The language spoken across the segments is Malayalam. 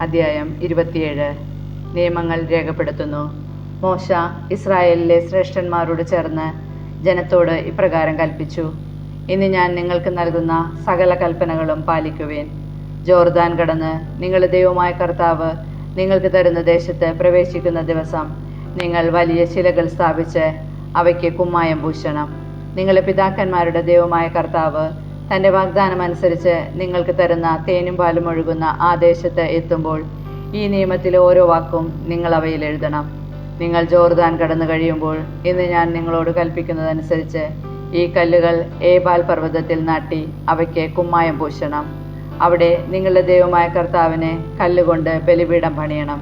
അധ്യായം 27. നിയമങ്ങൾ രേഖപ്പെടുത്തുന്നു. മോശ ഇസ്രായേലിലെ ശ്രേഷ്ഠന്മാരോട് ചേർന്ന് ജനത്തോട് ഇപ്രകാരം കൽപ്പിച്ചു: ഇന്ന് ഞാൻ നിങ്ങൾക്ക് നൽകുന്ന സകല കൽപ്പനകളും പാലിക്കുവിൻ. ജോർദാൻ കടന്ന് നിങ്ങളുടെ ദൈവമായ കർത്താവ് നിങ്ങൾക്ക് തരുന്ന ദേശത്ത് പ്രവേശിക്കുന്ന ദിവസം നിങ്ങൾ വലിയ ശിലകൾ സ്ഥാപിച്ച് അവയ്ക്ക് കുമ്മായം പൂശണം. നിങ്ങളുടെ പിതാക്കന്മാരുടെ ദൈവമായ കർത്താവ് തൻ്റെ വാഗ്ദാനമനുസരിച്ച് നിങ്ങൾക്ക് തരുന്ന തേനും പാലും ഒഴുകുന്ന ആ ദേശത്ത് എത്തുമ്പോൾ ഈ നിയമത്തിലെ ഓരോ വാക്കും നിങ്ങൾ അവയിൽ എഴുതണം. നിങ്ങൾ ജോർദാൻ കടന്നു കഴിയുമ്പോൾ ഇന്ന് ഞാൻ നിങ്ങളോട് കൽപ്പിക്കുന്നതനുസരിച്ച് ഈ കല്ലുകൾ ഏബാൽ പർവ്വതത്തിൽ നാട്ടി അവയ്ക്ക് കുമ്മായം പൂശണം. അവിടെ നിങ്ങളുടെ ദൈവമായ കർത്താവിനെ കല്ലുകൊണ്ട് ബലിപീഠം പണിയണം.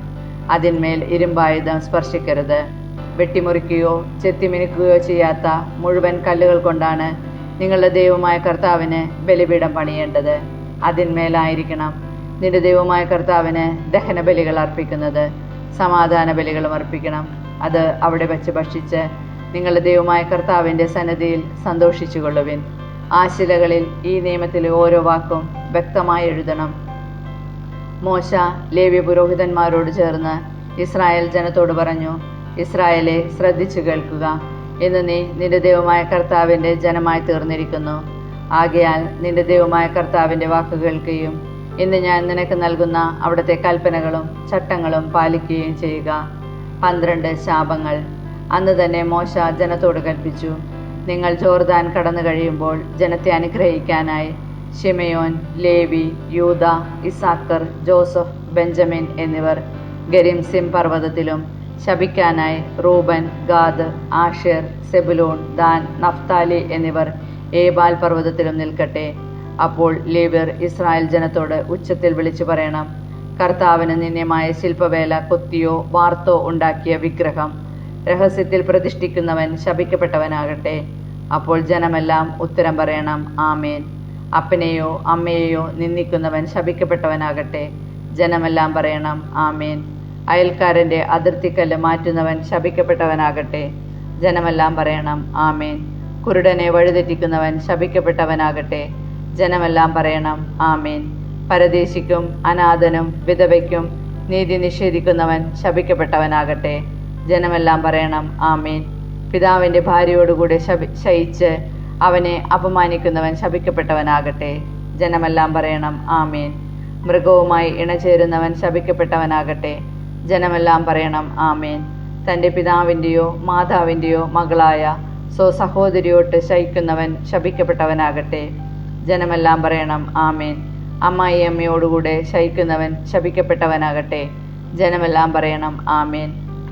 അതിന്മേൽ ഇരുമ്പായുധം സ്പർശിക്കരുത്. വെട്ടിമുറിക്കുകയോ ചെത്തിമിനുക്കുകയോ ചെയ്യാത്ത മുഴുവൻ കല്ലുകൾ കൊണ്ടാണ് നിങ്ങളുടെ ദൈവമായ കർത്താവിന് ബലിപീഠം പണിയേണ്ടത്. അതിന്മേലായിരിക്കണം നിന്റെ ദൈവമായ കർത്താവിന് ദഹനബലികൾ അർപ്പിക്കുന്നത്. സമാധാന ബലികളും അർപ്പിക്കണം. അത് അവിടെ വച്ച് ഭക്ഷിച്ച് നിങ്ങളുടെ ദൈവമായ കർത്താവിൻ്റെ സന്നിധിയിൽ സന്തോഷിച്ചു കൊള്ളുവിൻ. ആ ശിലകളിൽ ഈ നിയമത്തിലെ ഓരോ വാക്കും വ്യക്തമായി എഴുതണം. മോശ ലേവ്യ പുരോഹിതന്മാരോട് ചേർന്ന് ഇസ്രായേൽ ജനത്തോട് പറഞ്ഞു: ഇസ്രായേലെ, ശ്രദ്ധിച്ചു കേൾക്കുക. ഇന്ന് നീ നിന്റെ ദൈവമായ കർത്താവിൻ്റെ ജനമായി തീർന്നിരിക്കുന്നു. ആകയാൽ നിന്റെ ദൈവമായ കർത്താവിൻ്റെ വാക്ക് കേൾക്കുകയും ഇന്ന് ഞാൻ നിനക്ക് നൽകുന്ന അവിടുത്തെ കൽപ്പനകളും ചട്ടങ്ങളും പാലിക്കുകയും ചെയ്യുക. 12 ശാപങ്ങൾ. അന്ന് തന്നെ മോശ ജനത്തോട് കൽപ്പിച്ചു: നിങ്ങൾ ജോർദാൻ കടന്നു കഴിയുമ്പോൾ ജനത്തെ അനുഗ്രഹിക്കാനായി ശിമെയോൻ, ലേവി, യൂദ, ഇസാക്കർ, ജോസഫ്, ബെഞ്ചമിൻ എന്നിവർ ഗരിംസിം പർവ്വതത്തിലും, ശപിക്കാനായി Reuben, Gad, Asher, Zebulun, Dan, Naphtali എന്നിവർ ഏബാൽ പർവ്വതത്തിലും നിൽക്കട്ടെ. അപ്പോൾ ലേവ്യർ ഇസ്രായേൽ ജനത്തോട് ഉച്ചത്തിൽ വിളിച്ചു പറയണം: കർത്താവിന് നിന്ദ്യമായ ശില്പവേല കൊത്തിയോ വാർത്തോ ഉണ്ടാക്കിയ വിഗ്രഹം രഹസ്യത്തിൽ പ്രതിഷ്ഠിക്കുന്നവൻ ശപിക്കപ്പെട്ടവനാകട്ടെ. അപ്പോൾ ജനമെല്ലാം ഉത്തരം പറയണം: ആമേൻ. അപ്പനെയോ അമ്മയെയോ നിന്ദിക്കുന്നവൻ ശപിക്കപ്പെട്ടവനാകട്ടെ. ജനമെല്ലാം പറയണം: ആമേൻ. അയൽക്കാരൻ്റെ അതിർത്തിക്കല്ല് മാറ്റുന്നവൻ ശപിക്കപ്പെട്ടവനാകട്ടെ. ജനമെല്ലാം പറയണം: ആമേൻ. കുരുടനെ വഴിതെറ്റിക്കുന്നവൻ ശപിക്കപ്പെട്ടവനാകട്ടെ. ജനമെല്ലാം പറയണം: ആമേൻ. പരദേശിക്കും അനാഥനും വിധവയ്ക്കും നീതി നിഷേധിക്കുന്നവൻ ശപിക്കപ്പെട്ടവനാകട്ടെ. ജനമെല്ലാം പറയണം: ആമേൻ. പിതാവിൻ്റെ ഭാര്യയോടുകൂടെ ശയിച്ച് അവനെ അപമാനിക്കുന്നവൻ ശപിക്കപ്പെട്ടവനാകട്ടെ. ജനമെല്ലാം പറയണം: ആമേൻ. മൃഗവുമായി ഇണചേരുന്നവൻ ശപിക്കപ്പെട്ടവനാകട്ടെ. ജനമെല്ലാം പറയണം: ആമേൻ. തൻ്റെ പിതാവിൻ്റെയോ മാതാവിൻ്റെയോ മകളായ സഹോദരിയോട്ട് ശയിക്കുന്നവൻ ശപിക്കപ്പെട്ടവനാകട്ടെ. ജനമെല്ലാം പറയണം: ആമേൻ. അമ്മായിയമ്മയോടുകൂടെ ശയിക്കുന്നവൻ ശപിക്കപ്പെട്ടവനാകട്ടെ. ജനമെല്ലാം പറയണം: ആമേൻ.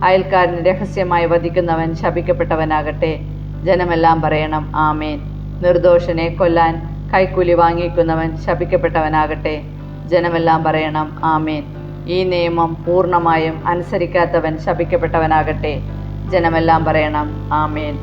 അയൽക്കാരനെ രഹസ്യമായി വധിക്കുന്നവൻ ശപിക്കപ്പെട്ടവനാകട്ടെ. ജനമെല്ലാം പറയണം: ആമേൻ. നിർദോഷനെ കൊല്ലാൻ കൈക്കൂലി വാങ്ങിക്കുന്നവൻ ശപിക്കപ്പെട്ടവനാകട്ടെ. ജനമെല്ലാം പറയണം: ആമേൻ. ഈ നിയമം പൂർണ്ണമായും അനുസരിക്കാത്തവൻ ശപിക്കപ്പെട്ടവനാകട്ടെ. ജനമെല്ലാം പറയണം: ആമേൻ.